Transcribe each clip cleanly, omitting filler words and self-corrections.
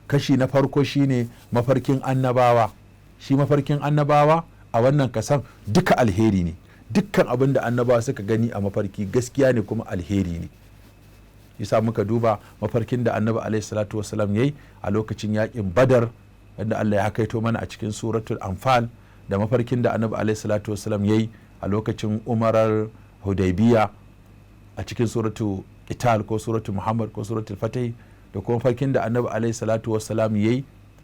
kashi na farko shine mafarkin annabawa. Shi mafarkin annabawa a wannan kasan duka alheri ne, dukkan abin da annabawa suka gani a mafarki gaskiya ne kuma alheri ne. Yasa muka duba mafarkin da annabi alaihi salatu wasalam yayi a lokacin yakin badar, wanda Allah ya hakaito mana a cikin suratul anfal, da mafarkin da annabi alaihi salatu wasalam yayi a lokacin umarar hudaybiya a cikin suratul qital ko suratul muhammad ko suratul fatih, da kuma mafarkin da annabi alaihi salatu wasalam yayi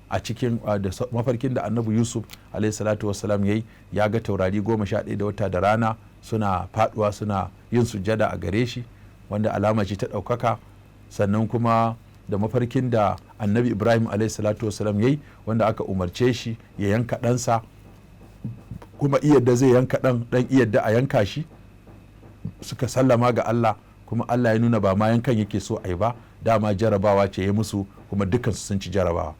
a cikin da mafarkin da annabi yusuf alaihi salatu wasalam yayi, ya ga taurari 11 da wata da rana suna faduwa suna yin sujjada a gare shi, wanda alama ce ta ɗaukaka. Sannan kuma da mafarkin da annabi Ibrahim alaihi salatu wasalam yayi, wanda aka umarce shi ya yanka ɗansa, kuma iyadda zai yanka ɗan iyadda a yanka shi, suka sallama ga Allah, kuma Allah ya nuna ba ma yankan yake so a yi ba, dama jarabawa ce ya musu, kuma dukansu sun ci jarabawa.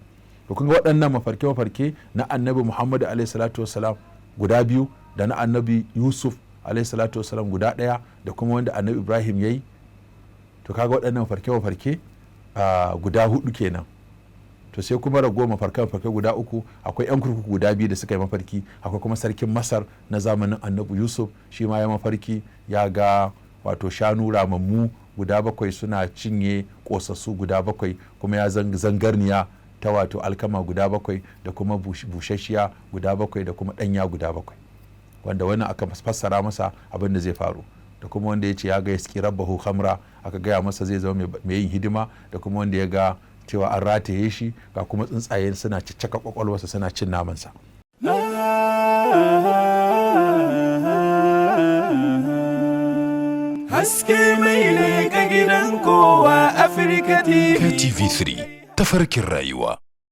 To kun ga waɗannan mafarke na annabi Muhammad alaihi salatu wasalam guda biyu, da na annabi Yusuf alaihi salatu wasalam guda ɗaya, da kuma wanda annabi Ibrahim yayi. To kaga waɗannan mafarke guda 4 kenan. To sai kuma rago mafarke guda 3, akwai 'yan kurkuku guda 2 da suka yi mafarki, akwai kuma sarkin Masar na zamanin annabi Yusuf, shi ma ya mafarki ya ga wato shanu ramammu guda 7 suna cinye kosassu guda 7, kuma ya zangarniya ta wato alkama guda 7, da kuma bushashiya guda 7, da kuma ɗanya guda 7, wanda wannan aka fassara masa abin da zai faru. Da kuma wanda ya ce ya ga yaski rabbahu khamra, aka gaya masa zai zama mai yin hidima. Da kuma wanda ya ga cewa an rataye shi, ga kuma tsuntsaye suna ciccaka kwakwalwarsa suna cin namansa. Haske mai ne ga gidan kowa Afirka TV. TV3 tafarkin rayuwa.